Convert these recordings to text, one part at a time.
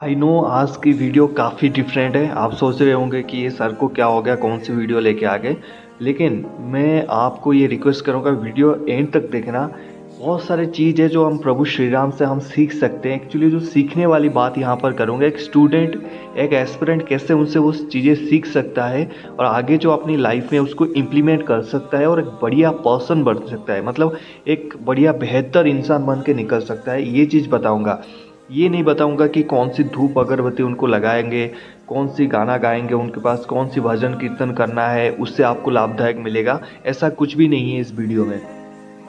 I know आज की video काफ़ी डिफरेंट है। आप सोच रहे होंगे कि ये सर को क्या हो गया, कौन सी वीडियो लेके आ गए। लेकिन मैं आपको ये रिक्वेस्ट करूँगा, वीडियो एंड तक देखना। बहुत सारे चीज़ है जो हम प्रभु श्री राम से हम सीख सकते हैं। एक्चुअली जो सीखने वाली बात यहाँ पर करूँगा, एक स्टूडेंट, एक एस्पिरेंट कैसे उनसे वो चीज़ें सीख सकता है और आगे जो अपनी लाइफ में उसको इम्प्लीमेंट कर सकता है और एक बढ़िया पर्सन बन सकता है, मतलब एक बढ़िया बेहतर इंसान बन के निकल सकता है, ये चीज़ बताऊँगा। ये नहीं बताऊँगा कि कौन सी धूप अगरबत्ती उनको लगाएँगे, कौन सी गाना गाएँगे, उनके पास कौन सी भजन कीर्तन करना है, उससे आपको लाभदायक मिलेगा। ऐसा कुछ भी नहीं है इस वीडियो में।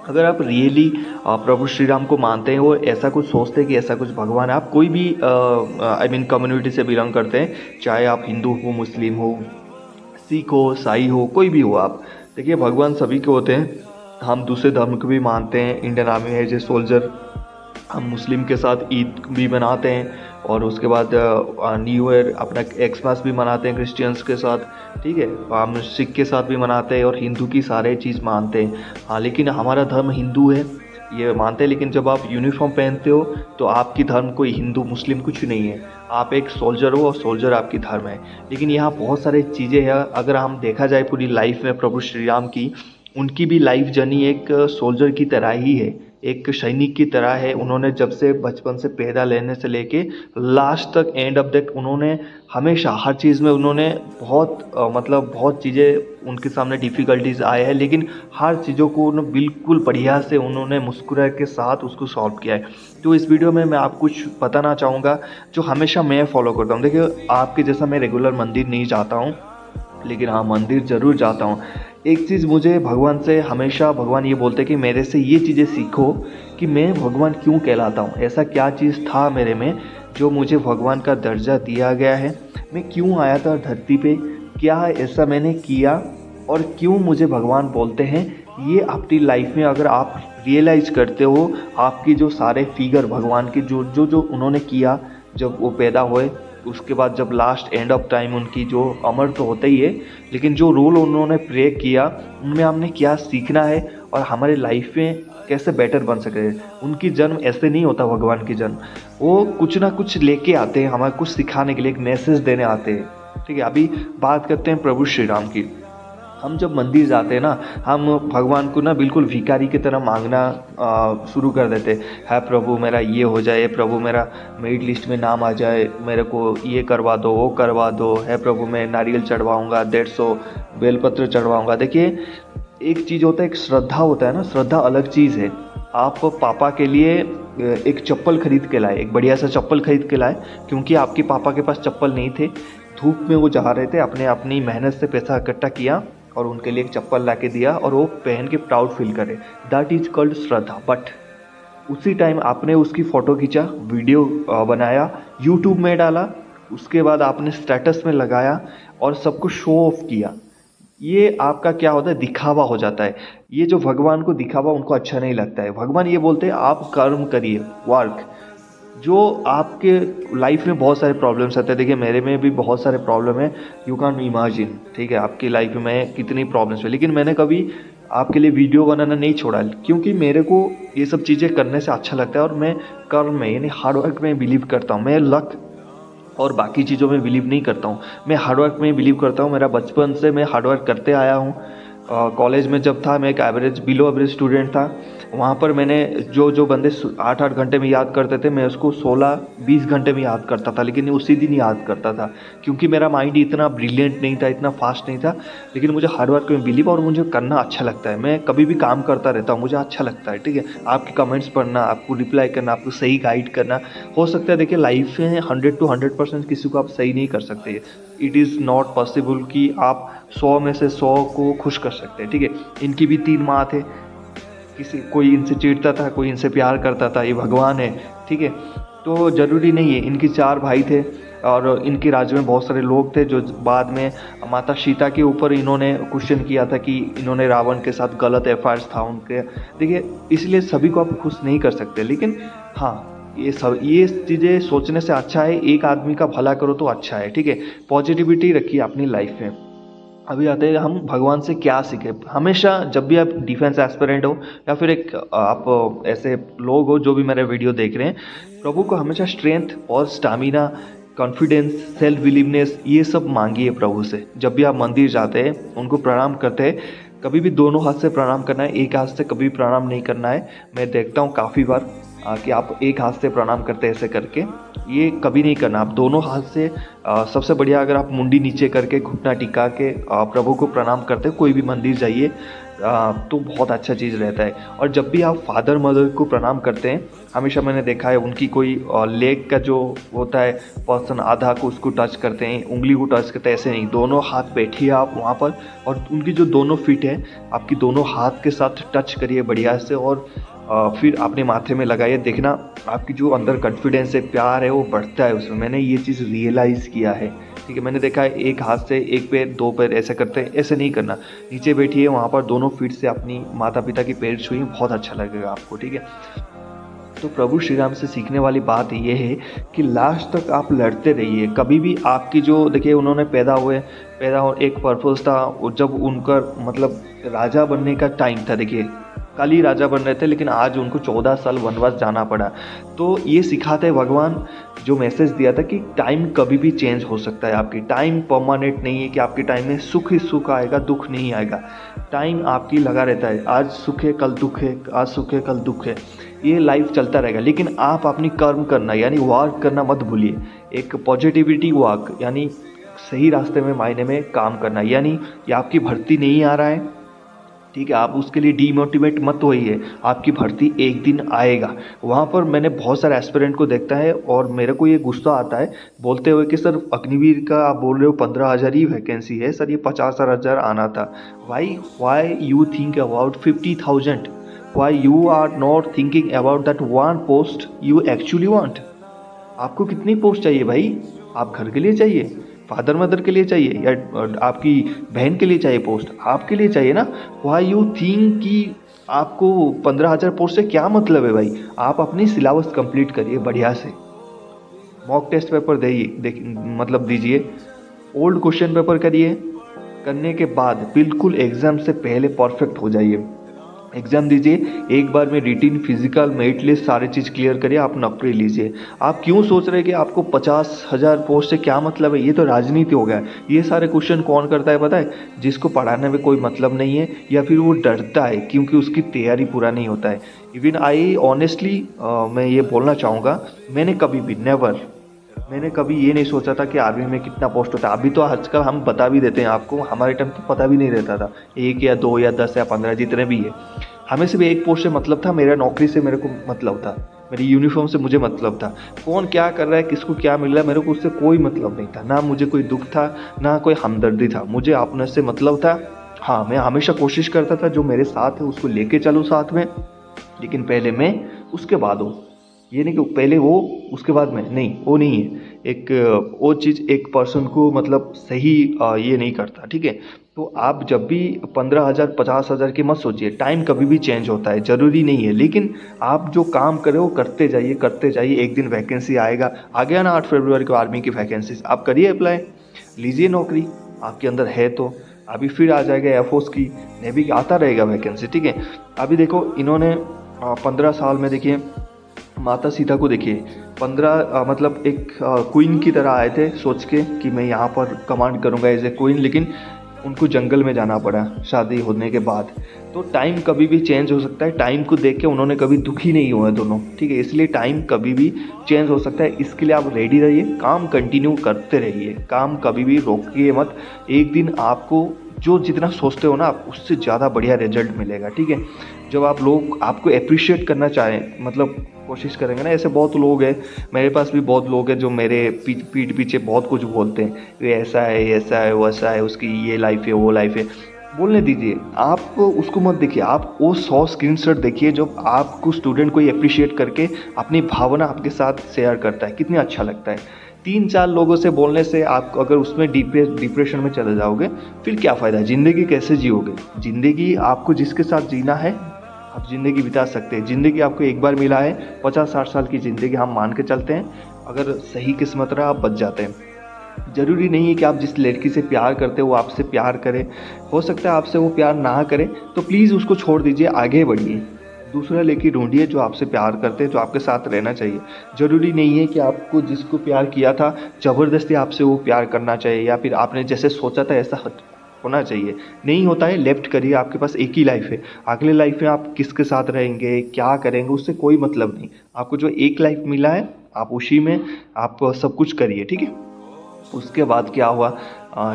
अगर आप रियली प्रभु श्री राम को मानते हैं और ऐसा कुछ सोचते हैं कि ऐसा कुछ भगवान है, आप कोई भी आई मीन कम्युनिटी से बिलोंग करते हैं, चाहे आप हिंदू हो, मुस्लिम हो, सिख हो, ईसाई हो, कोई भी हो आप। देखिए भगवान सभी के होते हैं। हम दूसरे धर्म को भी मानते हैं। इंडियन आर्मी है एज ए सोल्जर। हम मुस्लिम के साथ ईद भी मनाते हैं और उसके बाद न्यू ईयर अपना एक्समास भी मनाते हैं क्रिश्चियंस के साथ। ठीक है, हम सिख के साथ भी मनाते हैं और हिंदू की सारे चीज़ मानते हैं। हाँ, लेकिन हमारा धर्म हिंदू है, ये मानते हैं। लेकिन जब आप यूनिफॉर्म पहनते हो तो आपकी धर्म कोई हिंदू मुस्लिम कुछ नहीं है। आप एक सोल्जर हो और सोल्जर आपकी धर्म है। लेकिन यहाँ बहुत सारी चीज़ें हैं। अगर हम देखा जाए पूरी लाइफ में प्रभु श्री राम की, उनकी भी लाइफ जर्नी एक सोल्जर की तरह ही है, एक सैनिक की तरह है। उन्होंने जब से बचपन से पैदा लेने से लेके लास्ट तक, एंड ऑफ दैट, उन्होंने हमेशा हर चीज़ में उन्होंने बहुत मतलब बहुत चीज़ें उनके सामने डिफ़िकल्टीज आए हैं, लेकिन हर चीज़ों को उन्होंने बिल्कुल बढ़िया से उन्होंने मुस्कुरा के साथ उसको सॉल्व किया है। तो इस वीडियो में मैं आपको कुछ बताना चाहूँगा जो हमेशा मैं फॉलो करता हूँ। देखिए आपके जैसा मैं रेगुलर मंदिर नहीं जाता हूँ, लेकिन हाँ मंदिर ज़रूर जाता हूँ। एक चीज़ मुझे भगवान से हमेशा भगवान ये बोलते हैं कि मेरे से ये चीज़ें सीखो कि मैं भगवान क्यों कहलाता हूँ। ऐसा क्या चीज़ था मेरे में जो मुझे भगवान का दर्जा दिया गया है, मैं क्यों आया था धरती पे, क्या ऐसा मैंने किया और क्यों मुझे भगवान बोलते हैं। ये अपनी लाइफ में अगर आप रियलाइज़ करते हो, आपकी जो सारे फिगर भगवान के जो जो जो उन्होंने किया जब वो पैदा हुए, उसके बाद जब लास्ट एंड ऑफ टाइम उनकी जो अमर तो होता ही है, लेकिन जो रोल उन्होंने प्ले किया उनमें हमने क्या सीखना है और हमारे लाइफ में कैसे बेटर बन सके। उनकी जन्म ऐसे नहीं होता, भगवान की जन्म वो कुछ ना कुछ लेके आते हैं, हमें कुछ सिखाने के लिए, एक मैसेज देने आते हैं। ठीक है, अभी बात करते हैं प्रभु श्री राम की। हम जब मंदिर जाते हैं ना, हम भगवान को ना बिल्कुल भिखारी की तरह मांगना शुरू कर देते हैं। प्रभु मेरा ये हो जाए, प्रभु मेरा मेरिट लिस्ट में नाम आ जाए, मेरे को ये करवा दो, वो करवा दो, है प्रभु मैं नारियल चढ़वाऊँगा, 150 बेलपत्र चढ़वाऊँगा। देखिए एक चीज़ होता है, एक श्रद्धा होता है ना, श्रद्धा अलग चीज़ है। आप पापा के लिए एक चप्पल खरीद के लाए, एक बढ़िया सा चप्पल खरीद के लाए, क्योंकि आपके पापा के पास चप्पल नहीं थे। धूप में वो जा रहे थे, अपने अपनी मेहनत से पैसा इकट्ठा किया और उनके लिए एक चप्पल ला के दिया और वो पहन के प्राउड फील करे। That is called Shraddha. But उसी टाइम आपने उसकी फ़ोटो खींचा, वीडियो बनाया, यूट्यूब में डाला, उसके बाद आपने स्टेटस में लगाया और सबको शो ऑफ किया। ये आपका क्या होता है, दिखावा हो जाता है। ये जो भगवान को दिखावा उनको अच्छा नहीं लगता है। भगवान ये बोलते हैं आप कर्म करिए, वर्क। जो आपके लाइफ में बहुत सारे प्रॉब्लम्स आते हैं, देखिए मेरे में भी बहुत सारे प्रॉब्लम है, यू कैन इमेजिन। ठीक है, आपकी लाइफ में कितनी प्रॉब्लम्स है, लेकिन मैंने कभी आपके लिए वीडियो बनाना नहीं छोड़ा, क्योंकि मेरे को ये सब चीज़ें करने से अच्छा लगता है और मैं कर्म में यानी हार्डवर्क में बिलीव करता हूँ। मैं लक और बाकी चीज़ों में बिलीव नहीं करता हूँ, मैं हार्डवर्क में बिलीव करता हूँ। मेरा बचपन से मैं हार्डवर्क करते आया हूँ। कॉलेज में जब था, मैं एक एवरेज बिलो एवरेज स्टूडेंट था। वहाँ पर मैंने जो जो बंदे 8-8 घंटे में याद करते थे, मैं उसको 16-20 घंटे में याद करता था, लेकिन उसी दिन याद करता था, क्योंकि मेरा माइंड इतना ब्रिलियंट नहीं था, इतना फास्ट नहीं था। लेकिन मुझे हार्डवर्क में बिलीव और मुझे करना अच्छा लगता है। मैं कभी भी काम करता रहता हूँ, मुझे अच्छा लगता है। ठीक है, आपके कमेंट्स पढ़ना, आपको रिप्लाई करना, आपको सही गाइड करना। हो सकता है देखिए लाइफ में 100 to 100% किसी को आप सही नहीं कर सकते। इट इज़ नॉट पॉसिबल कि आप 100 में से 100 को खुश कर सकते हैं। ठीक है, इनकी भी 3 माँ थे, किसी कोई इनसे चिढ़ता था, कोई इनसे प्यार करता था, ये भगवान है। ठीक है, तो ज़रूरी नहीं है। इनके 4 भाई थे और इनके राज्य में बहुत सारे लोग थे जो बाद में माता सीता के ऊपर इन्होंने क्वेश्चन किया था कि इन्होंने रावण के साथ गलत एफआईआर था उनके। देखिए इसलिए सभी को आप खुश नहीं कर सकते, लेकिन हाँ ये चीज़ें सोचने से अच्छा है एक आदमी का भला करो तो अच्छा है। ठीक है, पॉजिटिविटी रखिए अपनी लाइफ में। अभी आते हैं हम भगवान से क्या सीखे। हमेशा जब भी आप डिफेंस एस्पिरेंट हो या फिर एक आप ऐसे लोग हो जो भी मेरे वीडियो देख रहे हैं, प्रभु को हमेशा स्ट्रेंथ और स्टामिना, कॉन्फिडेंस, सेल्फ बिलीवनेस ये सब मांगिए प्रभु से। जब भी आप मंदिर जाते हैं, उनको प्रणाम करते हैं, कभी भी दोनों हाथ से प्रणाम करना है, एक हाथ से कभी प्रणाम नहीं करना है। मैं देखता हूँ काफ़ी बार कि आप एक हाथ से प्रणाम करते हैं ऐसे करके, ये कभी नहीं करना। आप दोनों हाथ से सबसे बढ़िया अगर आप मुंडी नीचे करके घुटना टिका के प्रभु को प्रणाम करते हैं, कोई भी मंदिर जाइए तो बहुत अच्छा चीज़ रहता है। और जब भी आप फादर मदर को प्रणाम करते हैं, हमेशा मैंने देखा है उनकी कोई लेग का जो होता है पर्सन आधा को उसको टच करते हैं, उंगली को टच करते हैं, ऐसे नहीं, दोनों हाथ बैठिए आप वहाँ पर और उनकी जो दोनों फीट है आपकी दोनों हाथ के साथ टच करिए बढ़िया से और फिर अपने माथे में लगाइए। देखना आपकी जो अंदर कॉन्फिडेंस है, प्यार है, वो बढ़ता है उसमें। मैंने ये चीज़ रियलाइज़ किया है, ठीक है। मैंने देखा है एक हाथ से एक पैर दो पैर ऐसे करते हैं, ऐसे नहीं करना। नीचे बैठिए, वहाँ पर दोनों फीट से अपनी माता पिता की पैर छुइए, बहुत अच्छा लगेगा आपको, ठीक है। तो प्रभु श्री राम से सीखने वाली बात ये है कि लास्ट तक आप लड़ते रहिए। कभी भी आपकी जो देखिए उन्होंने पैदा हो एक पर्पस था, जब उनका मतलब राजा बनने का टाइम था। देखिए कल ही राजा बन रहे थे लेकिन आज उनको 14 साल वनवास जाना पड़ा। तो ये सिखाते हैं भगवान, जो मैसेज दिया था कि टाइम कभी भी चेंज हो सकता है। आपकी टाइम परमानेंट नहीं है कि आपके टाइम में सुख ही सुख आएगा, दुख नहीं आएगा। टाइम आपकी लगा रहता है, आज सुख है कल दुख है, आज सुख है कल दुख है, ये लाइफ चलता रहेगा। लेकिन आप अपनी कर्म करना यानी वर्क करना मत भूलिए। एक पॉजिटिविटी वर्क यानी सही रास्ते में मायने में काम करना, यानी ये आपकी भर्ती नहीं आ रहा है, ठीक है, आप उसके लिए डीमोटिवेट मत होइए, आपकी भर्ती एक दिन आएगा। वहाँ पर मैंने बहुत सारे एस्पिरेंट को देखता है और मेरे को ये गुस्सा आता है बोलते हुए कि सर अग्निवीर का आप बोल रहे हो 15,000 ही वैकेंसी है, सर ये 50,000 आना था। Why you think about 50,000? Why you are not thinking about that one post you actually want? आपको कितनी पोस्ट चाहिए भाई? आप घर के लिए चाहिए, फादर मदर के लिए चाहिए, या आपकी बहन के लिए चाहिए पोस्ट? आपके लिए चाहिए ना। वाई यू थिंक कि आपको 15,000 पोस्ट से क्या मतलब है भाई? आप अपनी सिलेबस कंप्लीट करिए बढ़िया से, मॉक टेस्ट पेपर मतलब दीजिए, ओल्ड क्वेश्चन पेपर करिए, करने के बाद बिल्कुल एग्ज़ाम से पहले परफेक्ट हो जाइए। एग्ज़ाम दीजिए, एक बार में रिटिन फिजिकल मेरिट लिस्ट सारी चीज़ क्लियर करिए, आप नौकरी लीजिए। आप क्यों सोच रहे हैं कि आपको 50,000 पोस्ट से क्या मतलब है? ये तो राजनीति हो गया। ये सारे क्वेश्चन कौन करता है पता है? जिसको पढ़ाने में कोई मतलब नहीं है या फिर वो डरता है क्योंकि उसकी तैयारी पूरा नहीं होता है। इवन आई ऑनेस्टली मैं ये बोलना चाहूँगा, मैंने कभी ये नहीं सोचा था कि आर्मी में कितना पोस्ट होता है। अभी तो आजकल हम बता भी देते हैं आपको, हमारे टाइम तो पता भी नहीं रहता था, 1 या 2 या 10 या 15 जितने भी है। हमें सिर्फ एक पोस्ट से मतलब था, मेरा नौकरी से मेरे को मतलब था, मेरी यूनिफॉर्म से मुझे मतलब था। कौन क्या कर रहा है, किसको क्या मिल रहा है, मेरे को उससे कोई मतलब नहीं था। ना मुझे कोई दुख था, ना कोई हमदर्दी था, मुझे अपने से मतलब था। हाँ, मैं हमेशा कोशिश करता था जो मेरे साथ है उसको लेके चलूँ साथ में, लेकिन पहले मैं उसके बाद हूँ। ये नहीं कि पहले वो उसके बाद मैं, नहीं, वो नहीं है। एक वो चीज़ एक पर्सन को मतलब सही ये नहीं करता, ठीक है। तो आप जब भी 15,000 50,000 की मत सोचिए। टाइम कभी भी चेंज होता है, ज़रूरी नहीं है, लेकिन आप जो काम करें वो करते जाइए। एक दिन वैकेंसी आएगा, आ गया ना 8 फरवरी को आर्मी की वैकेंसी, आप करिए अप्लाई, लीजिए नौकरी, आपके अंदर है तो। अभी फिर आ जाएगा एयरफोर्स की, नेवी की, आता रहेगा वैकेंसी, ठीक है। अभी देखो इन्होंने 15 साल में देखिए माता सीता को देखिए, 15 मतलब एक क्वीन की तरह आए थे सोच के कि मैं यहाँ पर कमांड करूँगा एज ए क्वीन, लेकिन उनको जंगल में जाना पड़ा शादी होने के बाद। तो टाइम कभी भी चेंज हो सकता है, टाइम को देख के उन्होंने कभी दुखी नहीं हुए दोनों, ठीक है। इसलिए टाइम कभी भी चेंज हो सकता है, इसके लिए आप रेडी रहिए, काम कंटिन्यू करते रहिए, काम कभी भी रोकिए मत। एक दिन आपको जो जितना सोचते हो ना आप, उससे ज़्यादा बढ़िया रिजल्ट मिलेगा, ठीक है। जब आप लोग आपको अप्रिशिएट करना चाहें, मतलब कोशिश करेंगे ना, ऐसे बहुत लोग हैं, मेरे पास भी बहुत लोग हैं जो मेरे पीठ पीछे बहुत कुछ बोलते हैं, ये ऐसा है वैसा है, उसकी ये लाइफ है वो लाइफ है। बोलने दीजिए, आप उसको मत देखिए, आप वो 100 स्क्रीनशॉट देखिए जो आपको स्टूडेंट को अप्रिशिएट करके अपनी भावना आपके साथ शेयर करता है, कितनी अच्छा लगता है। 3-4 लोगों से बोलने से आप अगर उसमें डिप्रेशन में चले जाओगे, फिर क्या फ़ायदा? ज़िंदगी कैसे जियोगे? ज़िंदगी आपको जिसके साथ जीना है आप ज़िंदगी बिता सकते हैं। ज़िंदगी आपको एक बार मिला है, 50-60 साल की ज़िंदगी हम मान के चलते हैं, अगर सही किस्मत रहा आप बच जाते हैं। ज़रूरी नहीं है कि आप जिस लड़की से प्यार करते हो वो आपसे प्यार करे, हो सकता है आपसे वो प्यार ना करे, तो प्लीज़ उसको छोड़ दीजिए, आगे बढ़िए। दूसरा लड़की ढूँढिए जो आपसे प्यार करते हैं, जो आपके साथ रहना चाहिए। ज़रूरी नहीं है कि आपको जिसको प्यार किया था ज़बरदस्ती आपसे वो प्यार करना चाहिए, या फिर आपने जैसे सोचा था ऐसा होना चाहिए। नहीं होता है, लेफ्ट करिए, आपके पास एक ही लाइफ है। अगले लाइफ में आप किसके साथ रहेंगे, क्या करेंगे, उससे कोई मतलब नहीं। आपको जो एक लाइफ मिला है, आप उसी में आप सब कुछ करिए, ठीक है। उसके बाद क्या हुआ,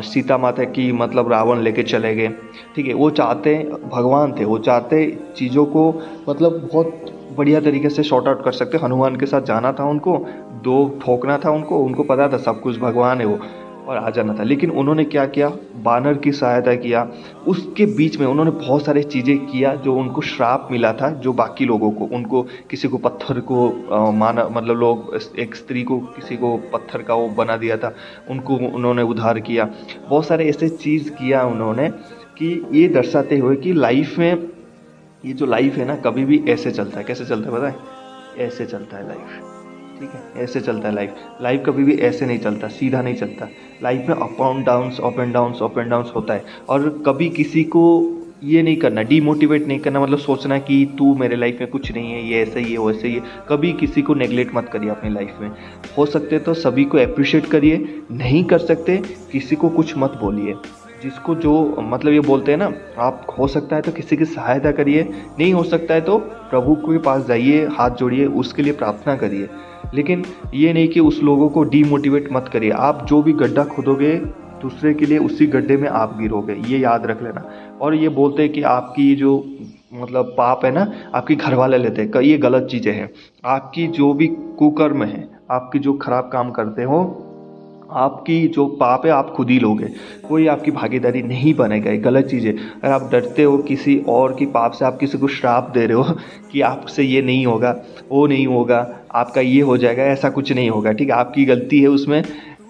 सीता माता की मतलब रावण लेके चले गए, ठीक है। वो चाहते, भगवान थे, वो चाहते चीज़ों को मतलब बहुत बढ़िया तरीके से शॉर्ट आउट कर सकते। हनुमान के साथ जाना था उनको, दो ठोकना था उनको, उनको पता था सब कुछ भगवान है वो, और आ जाना था। लेकिन उन्होंने क्या किया, बानर की सहायता किया। उसके बीच में उन्होंने बहुत सारी चीज़ें किया जो उनको श्राप मिला था, जो बाकी लोगों को, उनको किसी को पत्थर को माना, मतलब लोग एक स्त्री को किसी को पत्थर का वो बना दिया था, उनको उन्होंने उद्धार किया। बहुत सारे ऐसे चीज़ किया उन्होंने कि ये दर्शाते हुए कि लाइफ में, ये जो लाइफ है ना, कभी भी ऐसे चलता है। कैसे चलता है पता है? ऐसे चलता है लाइफ, ठीक है, ऐसे चलता है लाइफ। लाइफ कभी भी ऐसे नहीं चलता, सीधा नहीं चलता। लाइफ में up and downs, up and downs, up and downs होता है। और कभी किसी को ये नहीं करना, डीमोटिवेट नहीं करना, मतलब सोचना कि तू मेरे लाइफ में कुछ नहीं है, ये ऐसे ही है, वैसे ही है। कभी किसी को नेगलेक्ट मत करिए अपनी लाइफ में। हो सकते तो सभी को अप्रिशिएट करिए, नहीं कर सकते किसी को कुछ मत बोलिए। जिसको जो मतलब ये बोलते हैं ना, आप हो सकता है तो किसी की सहायता करिए, नहीं हो सकता है तो प्रभु के पास जाइए, हाथ जोड़िए, उसके लिए प्रार्थना करिए। लेकिन ये नहीं कि उस लोगों को डीमोटिवेट मत करिए। आप जो भी गड्ढा खोदोगे दूसरे के लिए, उसी गड्ढे में आप गिरोगे, ये याद रख लेना। और ये बोलते हैं कि आपकी जो मतलब पाप है ना, आपके घर वाले लेते हैं, ये गलत चीज़ें हैं। आपकी जो भी कुकर्म है, आपकी जो खराब काम करते हो, आपकी जो पाप है आप खुद ही लोगे, कोई आपकी भागीदारी नहीं बनेगा। ये गलत चीज़ है। अगर आप डरते हो किसी और की पाप से, आप किसी को श्राप दे रहे हो कि आपसे ये नहीं होगा, वो नहीं होगा, आपका ये हो जाएगा, ऐसा कुछ नहीं होगा, ठीक है। आपकी गलती है उसमें,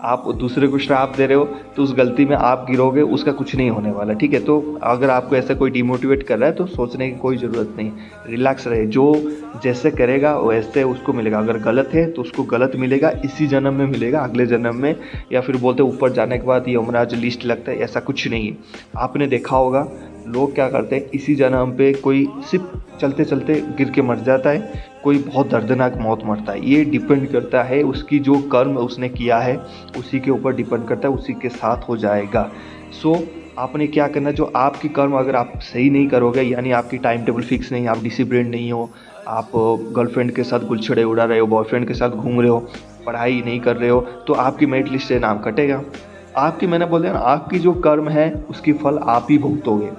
आप दूसरे को श्राप दे रहे हो, तो उस गलती में आप गिरोगे, उसका कुछ नहीं होने वाला, ठीक है। तो अगर आपको ऐसा कोई डिमोटिवेट कर रहा है तो सोचने की कोई ज़रूरत नहीं, रिलैक्स रहे। जो जैसे करेगा वैसे उसको मिलेगा। अगर गलत है तो उसको गलत मिलेगा, इसी जन्म में मिलेगा, अगले जन्म में, या फिर बोलते ऊपर जाने के बाद यमराज लिस्ट लगता है, ऐसा कुछ नहीं है। आपने देखा होगा लोग क्या करते हैं, इसी जन्म पे कोई सिर्फ चलते चलते गिर के मर जाता है, कोई बहुत दर्दनाक मौत मरता है। ये डिपेंड करता है उसकी जो कर्म उसने किया है, उसी के ऊपर डिपेंड करता है, उसी के साथ हो जाएगा। सो आपने क्या करना, जो आपकी कर्म अगर आप सही नहीं करोगे, यानी आपकी टाइम टेबल फिक्स नहीं, आप डिसिप्लिन नहीं हो, आप गर्लफ्रेंड के साथ गुलछड़े उड़ा रहे हो, बॉयफ्रेंड के साथ घूम रहे हो, पढ़ाई नहीं कर रहे हो, तो आपकी मेरिट लिस्ट से नाम कटेगा। आपकी, मैंने बोल दिया ना, आपकी जो कर्म है उसकी फल आप ही भुगतोगे।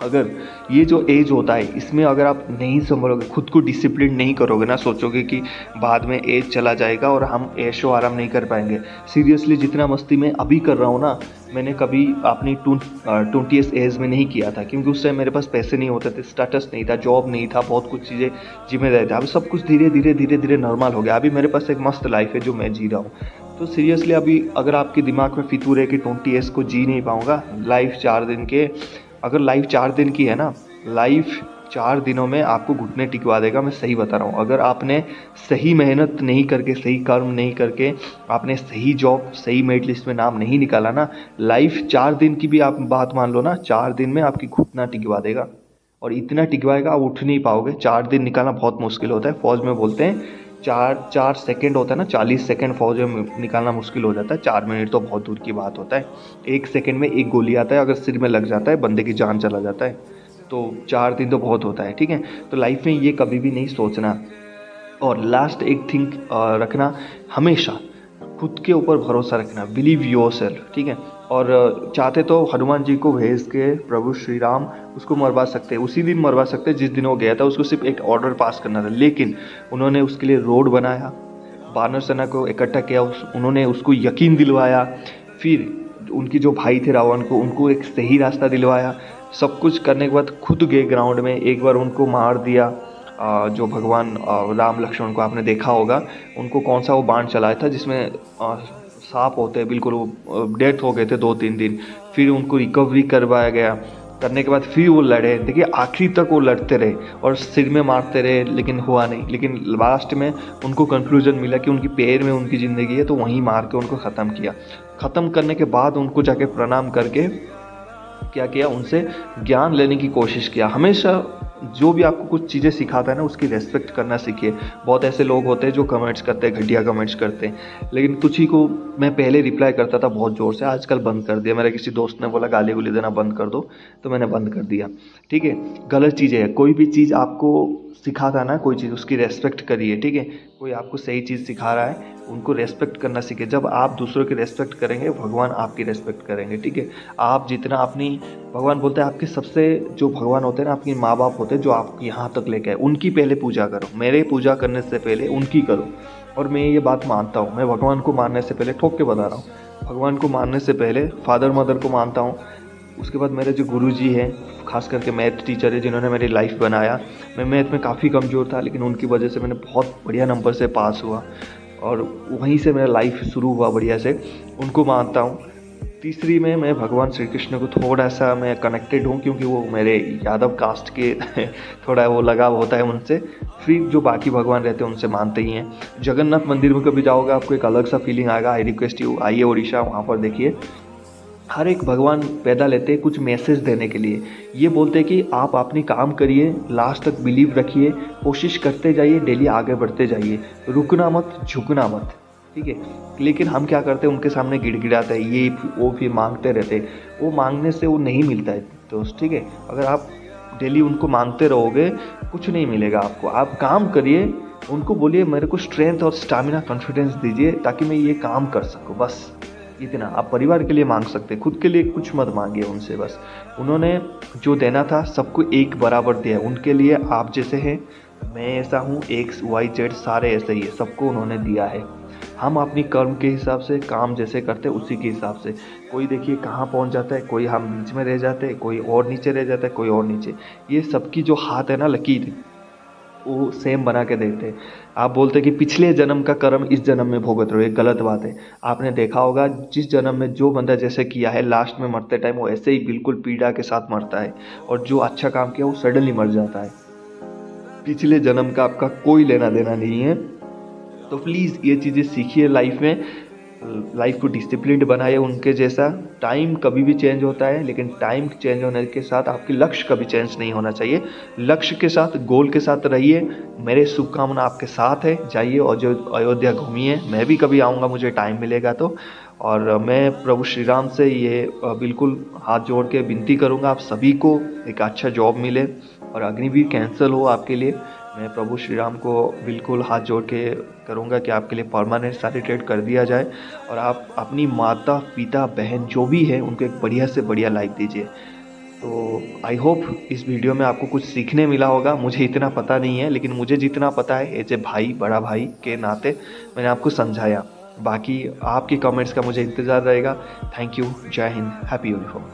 अगर ये जो एज होता है, इसमें अगर आप नहीं संभलोगे, खुद को डिसिप्लिन नहीं करोगे ना, सोचोगे कि बाद में एज चला जाएगा और हम ऐशो आराम नहीं कर पाएंगे। सीरियसली जितना मस्ती मैं अभी कर रहा हूँ ना, मैंने कभी अपनी 20 एज में नहीं किया था, क्योंकि उस टाइम मेरे पास पैसे नहीं होते थे, स्टेटस नहीं था, जॉब नहीं था, बहुत कुछ चीज़ें जिम्मेदारी था। अभी सब कुछ धीरे धीरे धीरे धीरे नॉर्मल हो गया। अभी मेरे पास एक मस्त लाइफ है जो मैं जी रहा हूँ। तो सीरियसली अभी अगर आपके दिमाग में फितूर है कि 20 एज को जी नहीं पाऊँगा, लाइफ 4 दिन के, अगर लाइफ 4 दिन की है ना, लाइफ 4 दिनों में आपको घुटने टिकवा देगा, मैं सही बता रहा हूँ। अगर आपने सही मेहनत नहीं करके, सही कर्म नहीं करके, आपने सही जॉब, सही मेरिट लिस्ट में नाम नहीं निकाला ना, लाइफ 4 दिन की भी आप बात मान लो ना, 4 दिन में आपकी घुटना टिकवा देगा। और इतना टिकवाएगा आप उठ नहीं पाओगे। 4 दिन निकालना बहुत मुश्किल होता है। फौज में बोलते हैं 4 सेकंड होता है ना, 40 सेकंड फौज में निकालना मुश्किल हो जाता है। 4 मिनट तो बहुत दूर की बात होता है। 1 सेकंड में एक गोली आता है, अगर सिर में लग जाता है बंदे की जान चला जाता है। तो 4 दिन तो बहुत होता है, ठीक है। तो लाइफ में ये कभी भी नहीं सोचना। और लास्ट एक थिंग रखना, हमेशा खुद के ऊपर भरोसा रखना, बिलीव योरसेल्फ, ठीक है। और चाहते तो हनुमान जी को भेज के प्रभु श्री राम उसको मरवा सकते, उसी दिन मरवा सकते जिस दिन वो गया था। उसको सिर्फ एक ऑर्डर पास करना था, लेकिन उन्होंने उसके लिए रोड बनाया, वानर सेना को इकट्ठा किया, उन्होंने उसको यकीन दिलवाया, फिर उनकी जो भाई थे रावण को, उनको एक सही रास्ता दिलवाया। सब कुछ करने के बाद खुद गए ग्राउंड में, एक बार उनको मार दिया। जो भगवान राम लक्ष्मण को आपने देखा होगा, उनको कौन सा वो बाण चलाया था जिसमें सांप होते हैं, बिल्कुल वो डेथ हो गए थे 2-3 दिन। फिर उनको रिकवरी करवाया गया, करने के बाद फिर वो लड़े। देखिए आखिरी तक वो लड़ते रहे और सिर में मारते रहे, लेकिन हुआ नहीं। लेकिन लास्ट में उनको कंक्लूजन मिला कि उनकी पैर में उनकी ज़िंदगी है, तो वहीं मार के उनको ख़त्म किया। ख़त्म करने के बाद उनको जाके प्रणाम करके क्या किया, उनसे ज्ञान लेने की कोशिश किया। हमेशा जो भी आपको कुछ चीज़ें सिखाता है ना, उसकी रेस्पेक्ट करना सीखिए। बहुत ऐसे लोग होते हैं जो कमेंट्स करते हैं, घटिया कमेंट्स करते हैं, लेकिन कुछ ही को मैं पहले रिप्लाई करता था बहुत ज़ोर से, आजकल बंद कर दिया। मेरे किसी दोस्त ने बोला गाली गुली देना बंद कर दो, तो मैंने बंद कर दिया। ठीक है, गलत चीज़ें है, कोई भी चीज़ आपको सिखाता है ना कोई चीज़, उसकी रेस्पेक्ट करिए। ठीक है, कोई आपको सही चीज़ सिखा रहा है, उनको रेस्पेक्ट करना सीखे। जब आप दूसरों की रेस्पेक्ट करेंगे, भगवान आपकी रेस्पेक्ट करेंगे। ठीक है, आप जितना अपनी, भगवान बोलते हैं आपके सबसे जो भगवान होते हैं ना, आपके माँ बाप होते हैं जो आपको यहाँ तक लेके आए, उनकी पहले पूजा करो। मेरे पूजा करने से पहले उनकी करो। और मैं ये बात मानता हूँ, मैं भगवान को मानने से पहले, ठोक के बता रहा हूँ, भगवान को मानने से पहले फादर मदर को मानता हूँ। उसके बाद मेरे जो गुरुजी हैं, खास करके मैथ टीचर है जिन्होंने मेरी लाइफ बनाया। मैं मैथ में काफ़ी कमज़ोर था, लेकिन उनकी वजह से मैंने बहुत बढ़िया नंबर से पास हुआ और वहीं से मेरा लाइफ शुरू हुआ बढ़िया से। उनको मानता हूँ। तीसरी में मैं भगवान श्री कृष्ण को थोड़ा सा मैं कनेक्टेड हूँ, क्योंकि वो मेरे यादव कास्ट के थोड़ा वो लगाव होता है उनसे। फिर जो बाकी भगवान रहते हैं उनसे मानते ही हैं। जगन्नाथ मंदिर में कभी जाओगे आपको एक अलग सा फीलिंग आएगा। आई रिक्वेस्ट यू, आइए उड़ीसा, वहाँ पर देखिए। हर एक भगवान पैदा लेते हैं कुछ मैसेज देने के लिए। ये बोलते हैं कि आप अपनी काम करिए, लास्ट तक बिलीव रखिए, कोशिश करते जाइए, डेली आगे बढ़ते जाइए, रुकना मत, झुकना मत। ठीक है, लेकिन हम क्या करते हैं, उनके सामने गिड़गिड़ाते हैं, ये वो फिर मांगते रहते हैं। वो मांगने से वो नहीं मिलता है दोस्त। ठीक है, अगर आप डेली उनको मांगते रहोगे, कुछ नहीं मिलेगा आपको। आप काम करिए, उनको बोलिए मेरे को स्ट्रेंथ और स्टैमिना, कॉन्फिडेंस दीजिए ताकि मैं ये काम कर सकूँ, बस इतना। आप परिवार के लिए मांग सकते, खुद के लिए कुछ मत मांगिए उनसे। बस उन्होंने जो देना था सबको एक बराबर दिया। उनके लिए आप जैसे हैं, मैं ऐसा हूँ, XYZ सारे ऐसे ही है, सबको उन्होंने दिया है। हम अपनी कर्म के हिसाब से, काम जैसे करते हैं उसी के हिसाब से। कोई देखिए कहाँ पहुँच जाता है, कोई हम बीच में रह जाते हैं, कोई और नीचे रह जाता है, कोई और नीचे। ये सबकी जो हाथ है ना, लकीर, वो सेम बना के देते हैं। आप बोलते हैं कि पिछले जन्म का कर्म इस जन्म में भुगत रहे हो, ये गलत बात है। आपने देखा होगा जिस जन्म में जो बंदा जैसे किया है, लास्ट में मरते टाइम वो ऐसे ही बिल्कुल पीड़ा के साथ मरता है, और जो अच्छा काम किया वो सडनली मर जाता है। पिछले जन्म का आपका कोई लेना देना नहीं है। तो प्लीज़ ये चीज़ें सीखिए लाइफ में, लाइफ को डिसिप्लिन्ड बनाइए उनके जैसा। टाइम कभी भी चेंज होता है, लेकिन टाइम चेंज होने के साथ आपकी लक्ष्य कभी चेंज नहीं होना चाहिए। लक्ष्य के साथ, गोल के साथ रहिए। मेरे शुभकामना आपके साथ है। जाइए और जो अयोध्या घूमिए, मैं भी कभी आऊँगा, मुझे टाइम मिलेगा तो। और मैं प्रभु श्री राम से ये बिल्कुल हाथ जोड़ के विनती करूँगा, आप सभी को एक अच्छा जॉब मिले और अग्निवीर कैंसिल हो आपके लिए। मैं प्रभु श्री राम को बिल्कुल हाथ जोड़ के करूँगा कि आपके लिए परमानेंट सर्टिफिकेट कर दिया जाए, और आप अपनी माता पिता बहन जो भी है उनको एक बढ़िया से बढ़िया लाइफ दीजिए। तो आई होप इस वीडियो में आपको कुछ सीखने मिला होगा। मुझे इतना पता नहीं है, लेकिन मुझे जितना पता है एज ए भाई, बड़ा भाई के नाते मैंने आपको समझाया। बाकी आपके कमेंट्स का मुझे इंतज़ार रहेगा। थैंक यू, जय हिंद, हैप्पी यूनिफॉर्म।